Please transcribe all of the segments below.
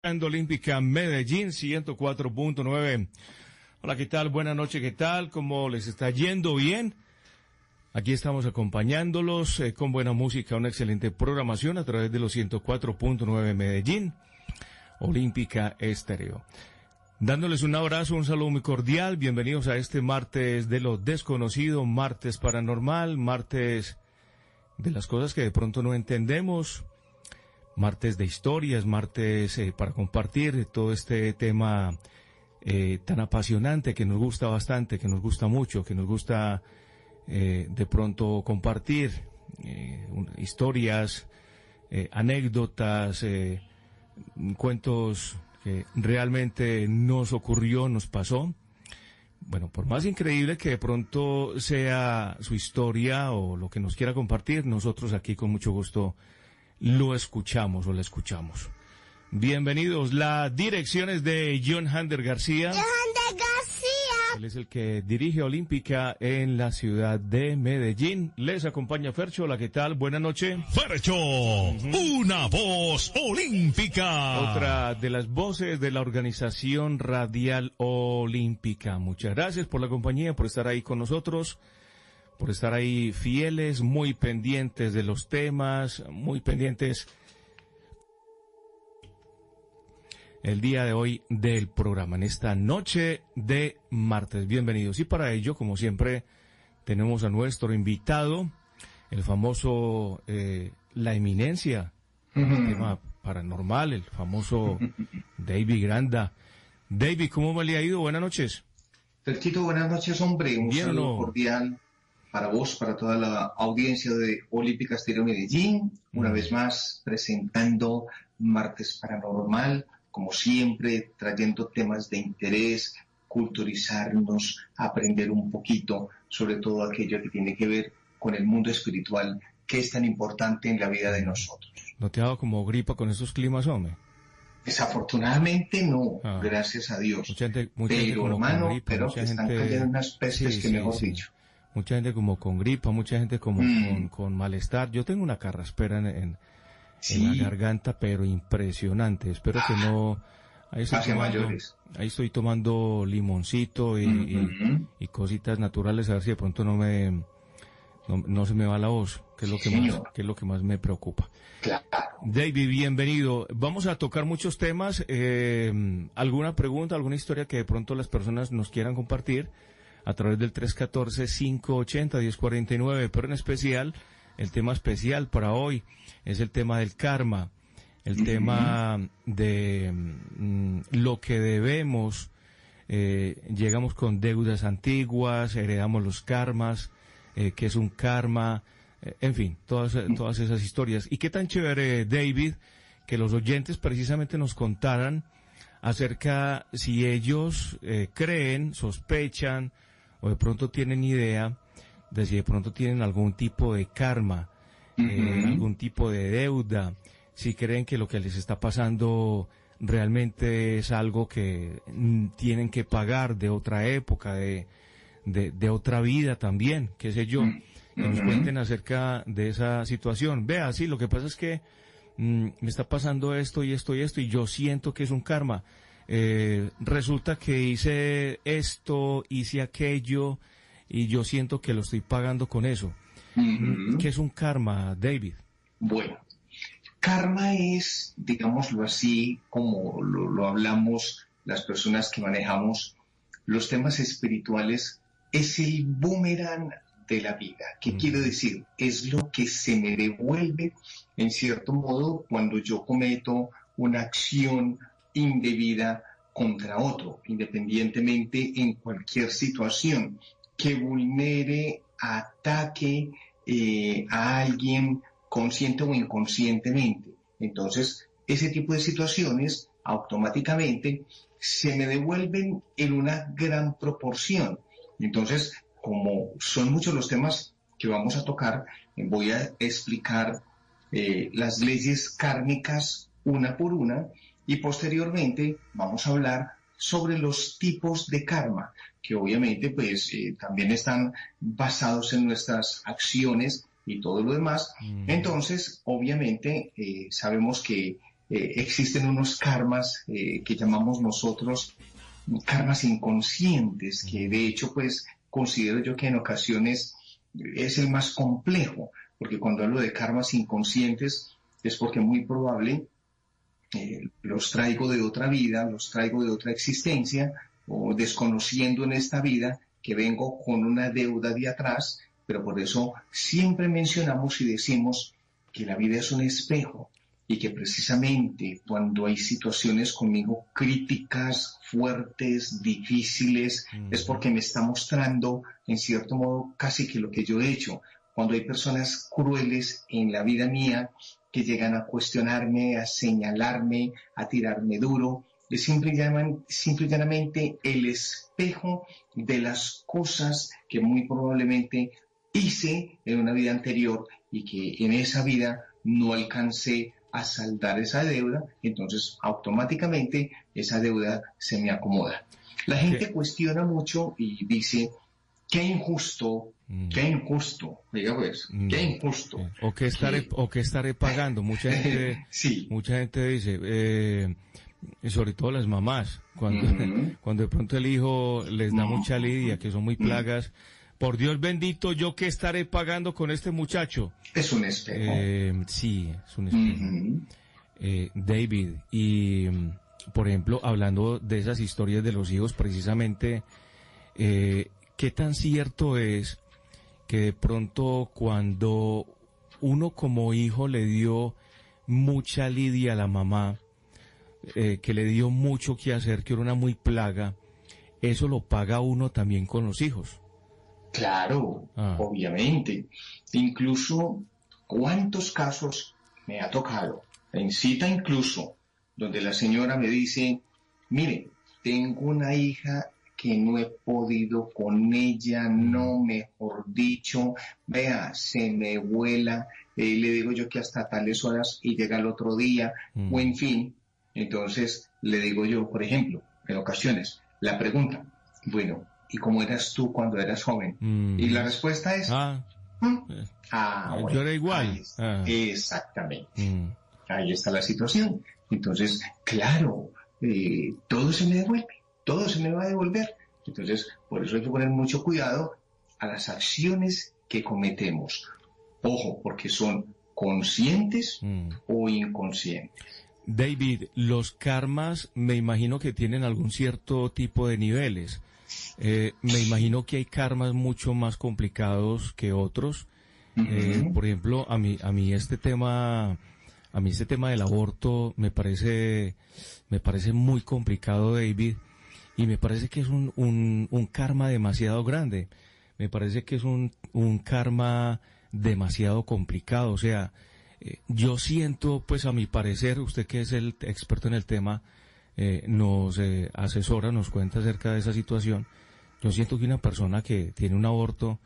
Olímpica Medellín 104.9. Hola, ¿qué tal? Buenas noches, ¿qué tal? ¿Cómo les está yendo? ¿Bien? Aquí estamos acompañándolos con buena música, una excelente programación a través de los 104.9 Medellín, Olímpica Estéreo. Dándoles un abrazo, un saludo muy cordial, bienvenidos a este martes de lo desconocido, martes paranormal, martes de las cosas que de pronto no entendemos, martes de historias, martes para compartir todo este tema tan apasionante que nos gusta bastante, que nos gusta mucho, que nos gusta de pronto compartir historias, anécdotas, cuentos que realmente nos ocurrió, nos pasó. Bueno, por más increíble que de pronto sea su historia o lo que nos quiera compartir, nosotros aquí con mucho gusto lo escuchamos o la escuchamos. Bienvenidos. La dirección es de John Hander García. Él es el que dirige Olímpica en la ciudad de Medellín. Les acompaña Fercho. Hola, ¿qué tal? Buenas noches. Fercho, una voz olímpica. Otra de las voces de la organización radial olímpica. Muchas gracias por la compañía, por estar ahí con nosotros, por estar ahí fieles, muy pendientes de los temas, muy pendientes el día de hoy del programa, en esta noche de martes. Bienvenidos. Y para ello, como siempre, tenemos a nuestro invitado, el famoso, la eminencia, el tema paranormal, el famoso David Granda. David, ¿cómo me le ha ido? Buenas noches. Ferchito, buenas noches, hombre. Un saludo cordial para vos, para toda la audiencia de Olímpica Estéreo Medellín. Una vez más, presentando Martes Paranormal, como siempre, trayendo temas de interés, culturizarnos, aprender un poquito sobre todo aquello que tiene que ver con el mundo espiritual, que es tan importante en la vida de nosotros. ¿No te ha dado como gripa con esos climas, hombre? Desafortunadamente no, gracias a Dios. Mucha gente pero como hermano, con gripa, pero mucha están gente cayendo unas pestes que mejor dicho. Mucha gente como con gripa, mucha gente como con malestar. Yo tengo una carraspera en la garganta, pero impresionante. Espero que no. Ahí estoy tomando limoncito y cositas naturales, a ver si de pronto no se me va la voz, que es lo que más me preocupa. Claro. David, bienvenido. Vamos a tocar muchos temas. ¿Alguna pregunta, alguna historia que de pronto las personas nos quieran compartir a través del 314-580-1049? Pero en especial, el tema especial para hoy es el tema del karma, el tema de lo que debemos. Llegamos con deudas antiguas, heredamos los karmas, que es un karma, en fin, todas esas historias. Y qué tan chévere, David, que los oyentes precisamente nos contaran acerca si ellos creen, sospechan o de pronto tienen idea de si de pronto tienen algún tipo de karma, algún tipo de deuda, si creen que lo que les está pasando realmente es algo que tienen que pagar de otra época, de otra vida también, qué sé yo, que nos cuenten acerca de esa situación. Vea, sí, lo que pasa es que me está pasando esto y esto y esto, y yo siento que es un karma. Resulta que hice esto, hice aquello, y yo siento que lo estoy pagando con eso. ¿Qué es un karma, David? Bueno, karma es, digámoslo así, como lo hablamos las personas que manejamos los temas espirituales, es el boomerang de la vida. ¿Qué quiero decir? Es lo que se me devuelve, en cierto modo, cuando yo cometo una acción indebida contra otro, independientemente en cualquier situación que vulnere, ataque a alguien consciente o inconscientemente. Entonces, ese tipo de situaciones automáticamente se me devuelven en una gran proporción. Entonces, como son muchos los temas que vamos a tocar, voy a explicar las leyes kármicas una por una, y posteriormente vamos a hablar sobre los tipos de karma, que obviamente pues también están basados en nuestras acciones y todo lo demás. Entonces, obviamente, sabemos que existen unos karmas que llamamos nosotros karmas inconscientes, que de hecho pues considero yo que en ocasiones es el más complejo, porque cuando hablo de karmas inconscientes es porque muy probable los traigo de otra vida, los traigo de otra existencia, o desconociendo en esta vida que vengo con una deuda de atrás, pero por eso siempre mencionamos y decimos que la vida es un espejo y que precisamente cuando hay situaciones conmigo críticas, fuertes, difíciles, es porque me está mostrando en cierto modo casi que lo que yo he hecho. Cuando hay personas crueles en la vida mía que llegan a cuestionarme, a señalarme, a tirarme duro, es simple y llanamente el espejo de las cosas que muy probablemente hice en una vida anterior y que en esa vida no alcancé a saldar esa deuda, entonces automáticamente esa deuda se me acomoda. La gente cuestiona mucho y dice, qué injusto, diga pues, qué injusto. O qué estaré pagando. Mucha gente, sí. Mucha gente dice, sobre todo las mamás, cuando de pronto el hijo les da mucha lidia, que son muy plagas, por Dios bendito, ¿yo qué estaré pagando con este muchacho? Es un espejo. Sí, es un espejo. David, y por ejemplo, hablando de esas historias de los hijos, precisamente, ¿qué tan cierto es que de pronto cuando uno como hijo le dio mucha lidia a la mamá, que le dio mucho que hacer, que era una muy plaga, eso lo paga uno también con los hijos? Claro, obviamente. Incluso, ¿cuántos casos me ha tocado? En cita incluso, donde la señora me dice, mire, tengo una hija que no he podido con ella, no, mejor dicho, vea, se me vuela, le digo yo que hasta tales horas y llega el otro día, o en fin. Entonces, le digo yo, por ejemplo, en ocasiones, la pregunta, bueno, ¿y cómo eras tú cuando eras joven? Y la respuesta es, bueno, yo era igual. Exactamente. Ahí está la situación. Entonces, claro, todo se me devuelve, todo se me va a devolver. Entonces, por eso hay que poner mucho cuidado a las acciones que cometemos. Ojo, porque son conscientes o inconscientes. David, los karmas me imagino que tienen algún cierto tipo de niveles. Me imagino que hay karmas mucho más complicados que otros. Por ejemplo, a mí este tema del aborto me parece muy complicado, David, y me parece que es un karma demasiado grande. Me parece que es un karma demasiado complicado. O sea, yo siento, pues a mi parecer, usted que es el experto en el tema, nos asesora, nos cuenta acerca de esa situación. Yo siento que una persona que tiene un aborto,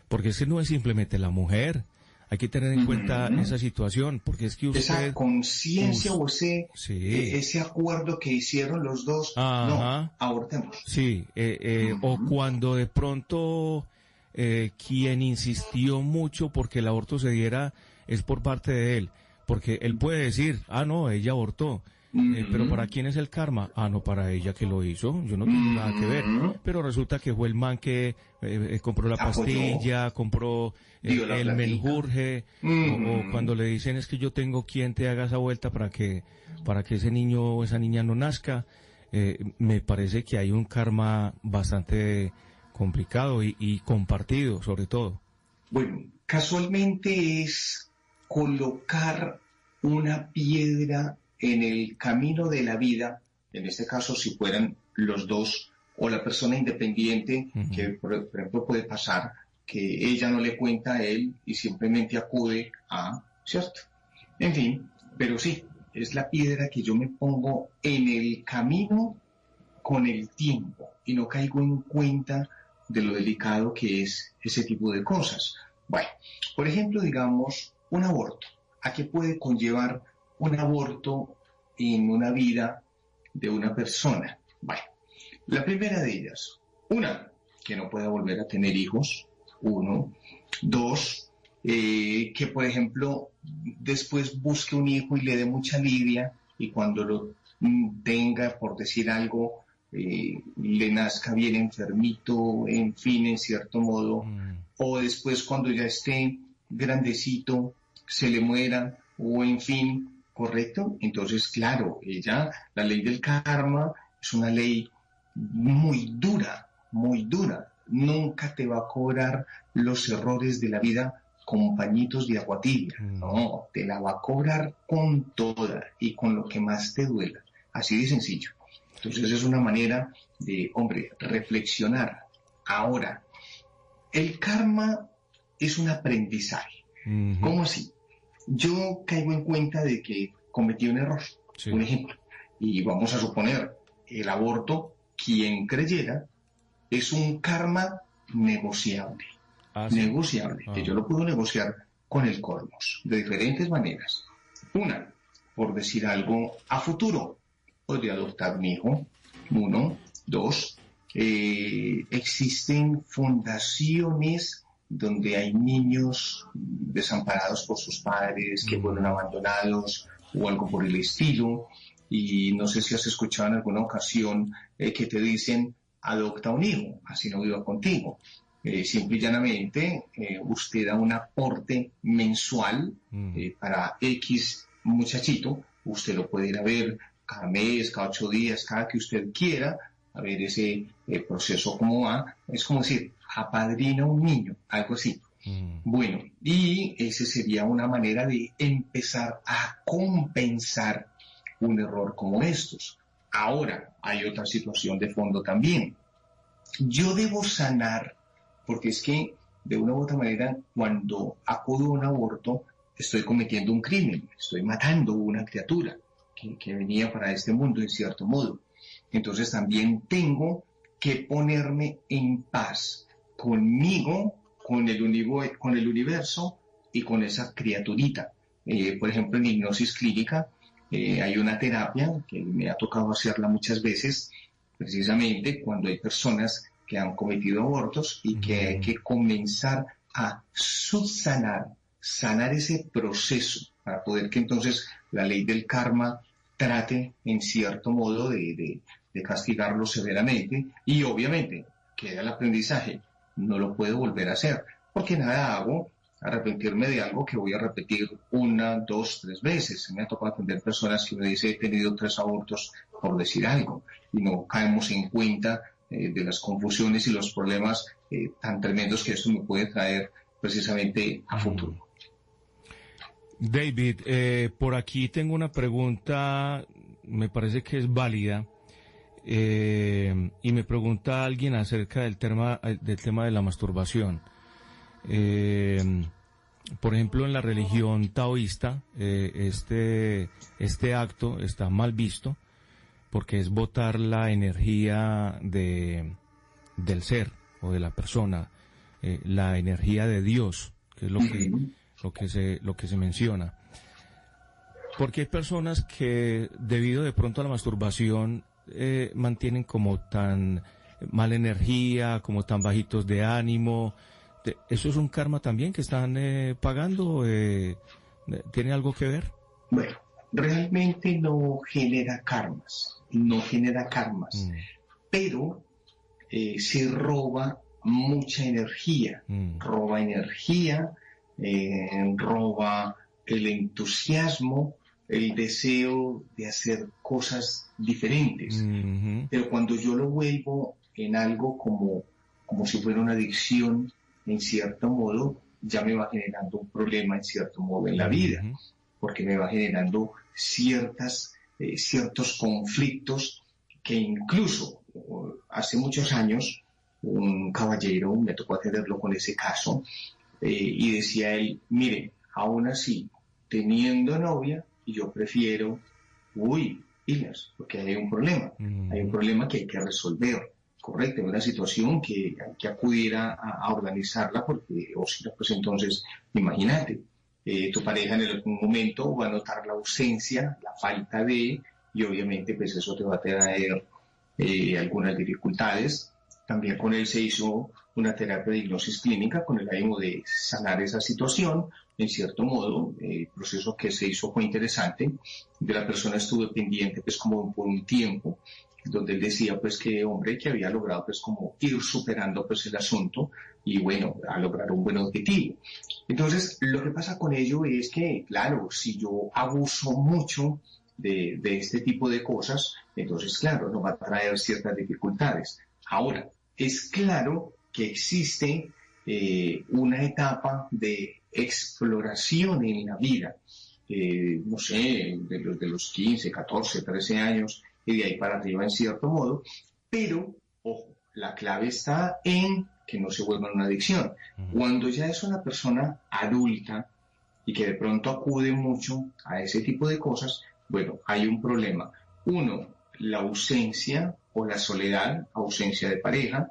porque ese no es simplemente la mujer, hay que tener en cuenta esa situación, porque es que usted... Esa conciencia o ese acuerdo que hicieron los dos, no, abortemos. Sí, o cuando de pronto quien insistió mucho porque el aborto se diera es por parte de él, porque él puede decir, no, ella abortó. Pero ¿para quién es el karma? No, para ella que lo hizo, yo no tengo nada que ver. Pero resulta que fue el man que compró la pastilla, compró el menjurje, o cuando le dicen es que yo tengo quien te haga esa vuelta para que ese niño o esa niña no nazca. Me parece que hay un karma bastante complicado y compartido, sobre todo. Bueno, casualmente es colocar una piedra en el camino de la vida, en este caso si fueran los dos o la persona independiente, que por ejemplo puede pasar que ella no le cuenta a él y simplemente acude a, ¿cierto? En fin, pero sí, es la piedra que yo me pongo en el camino con el tiempo y no caigo en cuenta de lo delicado que es ese tipo de cosas. Bueno, por ejemplo, digamos, un aborto. ¿A qué puede conllevar un aborto en una vida de una persona? Bueno, la primera de ellas, que no pueda volver a tener hijos, 1. 2, que por ejemplo después busque un hijo y le dé mucha lidia y cuando lo tenga, por decir algo, le nazca bien enfermito, en fin, en cierto modo, o después cuando ya esté grandecito, se le muera, o en fin, ¿correcto? Entonces, claro, la ley del karma es una ley muy dura, muy dura. Nunca te va a cobrar los errores de la vida con pañitos de agua tibia. No, te la va a cobrar con toda y con lo que más te duela. Así de sencillo. Entonces es una manera de, hombre, reflexionar. Ahora, el karma es un aprendizaje. ¿Cómo así? Yo caigo en cuenta de que cometí un error, un ejemplo, y vamos a suponer el aborto, quien creyera, es un karma negociable. Negociable, que yo lo puedo negociar con el cosmos de diferentes maneras. Una, por decir algo, a futuro podría adoptar mi hijo. 1, 2, existen fundaciones donde hay niños desamparados por sus padres, que fueron abandonados o algo por el estilo, y no sé si has escuchado en alguna ocasión que te dicen adopta un hijo, así no viva contigo. Simple y llanamente usted da un aporte mensual para X muchachito, usted lo puede ir a ver cada mes, cada 8 días, cada que usted quiera, a ver ese proceso cómo va. Es como decir, apadrina un niño, algo así. Bueno, y esa sería una manera de empezar a compensar un error como estos. Ahora, hay otra situación de fondo también. Yo debo sanar, porque es que de una u otra manera, cuando acudo a un aborto, estoy cometiendo un crimen, estoy matando una criatura que venía para este mundo en cierto modo. Entonces también tengo que ponerme en paz conmigo, con el universo y con esa criaturita. Por ejemplo, en hipnosis clínica hay una terapia que me ha tocado hacerla muchas veces, precisamente cuando hay personas que han cometido abortos y que hay que comenzar a subsanar, sanar ese proceso para poder que entonces la ley del karma trate en cierto modo de castigarlo severamente, y obviamente queda el aprendizaje, no lo puedo volver a hacer, porque nada hago arrepentirme de algo que voy a repetir 1, 2, 3 veces. Me ha tocado atender personas que me dicen he tenido 3 abortos por decir algo, y no caemos en cuenta de las confusiones y los problemas tan tremendos que esto me puede traer precisamente a futuro. David, por aquí tengo una pregunta, me parece que es válida, y me pregunta alguien acerca del tema de la masturbación. Por ejemplo, en la religión taoísta, este acto está mal visto porque es botar la energía del ser o de la persona, la energía de Dios, que es lo que se menciona. Porque hay personas que, debido de pronto a la masturbación, mantienen como tan mala energía, como tan bajitos de ánimo. ¿Eso es un karma también que están pagando? ¿Tiene algo que ver? Bueno, realmente no genera karmas, pero se roba mucha energía, roba energía, roba el entusiasmo, el deseo de hacer cosas diferentes. Pero cuando yo lo vuelvo en algo como si fuera una adicción, en cierto modo, ya me va generando un problema en cierto modo en la vida, porque me va generando ciertos conflictos que incluso hace muchos años un caballero me tocó atenderlo con ese caso, y decía él, mire, aún así, teniendo novia, yo prefiero, porque hay un problema que hay que resolver, correcto, una situación que hay que acudir a organizarla, porque, o si no, pues entonces, imagínate, tu pareja en algún momento va a notar la ausencia, la falta de, y obviamente pues eso te va a traer algunas dificultades. También con él se hizo una terapia de hipnosis clínica con el ánimo de sanar esa situación, en cierto modo. El proceso que se hizo fue interesante. De la persona estuve pendiente pues como por un tiempo, donde él decía pues que hombre, que había logrado pues como ir superando pues el asunto y bueno, a lograr un buen objetivo. Entonces, lo que pasa con ello es que, claro, si yo abuso mucho de este tipo de cosas, entonces, claro, nos va a traer ciertas dificultades. Ahora, es claro que existe una etapa de exploración en la vida, no sé, de los 15, 14, 13 años y de ahí para arriba en cierto modo, pero, ojo, la clave está en que no se vuelva una adicción. Cuando ya es una persona adulta y que de pronto acude mucho a ese tipo de cosas, bueno, hay un problema. Uno, la ausencia o la soledad, ausencia de pareja,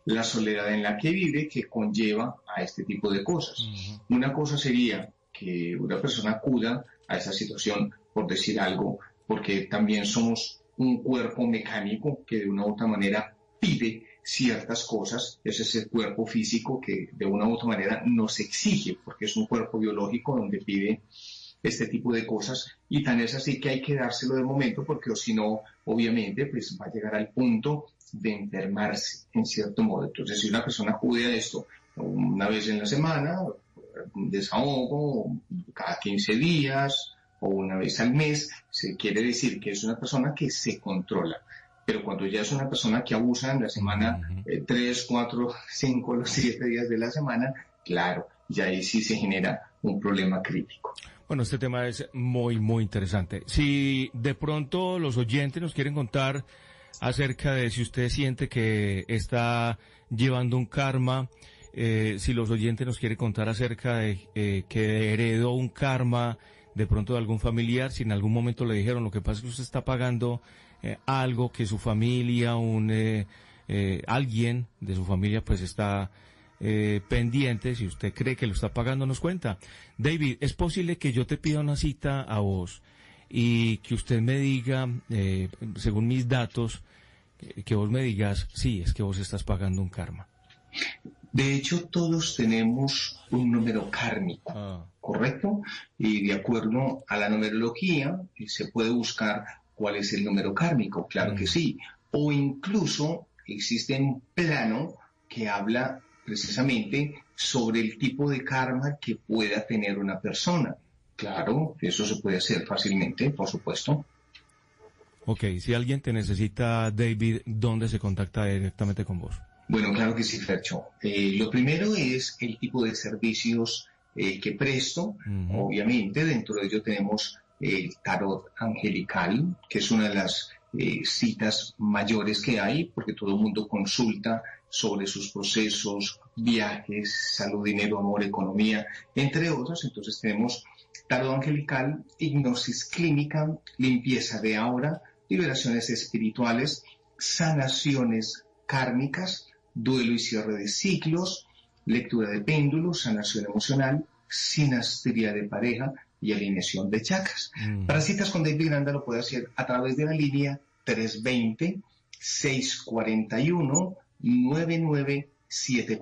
la soledad en la que vive que conlleva a este tipo de cosas. Una cosa sería que una persona acuda a esa situación por decir algo, porque también somos un cuerpo mecánico que de una u otra manera pide ciertas cosas. Ese es el cuerpo físico que de una u otra manera nos exige, porque es un cuerpo biológico donde pide este tipo de cosas, y tan es así que hay que dárselo de momento, porque o si no, obviamente, pues va a llegar al punto de enfermarse, en cierto modo. Entonces, si una persona acude a esto una vez en la semana, un desahogo, cada 15 días o una vez al mes, se quiere decir que es una persona que se controla. Pero cuando ya es una persona que abusa en la semana 3, 4, 5, los 7 días de la semana, claro, ya ahí sí se genera un problema crítico. Bueno, este tema es muy, muy interesante. Si de pronto los oyentes nos quieren contar acerca de si usted siente que está llevando un karma, si los oyentes nos quieren contar acerca de que heredó un karma de pronto de algún familiar, si en algún momento le dijeron lo que pasa es que usted está pagando algo que su familia, alguien de su familia pues está pendiente, si usted cree que lo está pagando, nos cuenta. David, ¿es posible que yo te pida una cita a vos y que usted me diga, según mis datos, que vos me digas, sí, es que vos estás pagando un karma? De hecho, todos tenemos un número kármico, ¿correcto? Y de acuerdo a la numerología, se puede buscar cuál es el número kármico, claro que sí. O incluso existe un plano que habla precisamente sobre el tipo de karma que pueda tener una persona. Claro, eso se puede hacer fácilmente, por supuesto. Ok, si alguien te necesita, David, ¿dónde se contacta directamente con vos? Bueno, claro que sí, Fercho. Lo primero es el tipo de servicios que presto. Obviamente, dentro de ello tenemos el tarot angelical, que es una de las citas mayores que hay, porque todo el mundo consulta sobre sus procesos, viajes, salud, dinero, amor, economía, entre otros. Entonces tenemos tarot angelical, hipnosis clínica, limpieza de aura, liberaciones espirituales, sanaciones kármicas, duelo y cierre de ciclos, lectura de péndulos, sanación emocional, sinastría de pareja y alineación de chakras. Para citas con David Granda lo puede hacer a través de la línea 320-641-9974.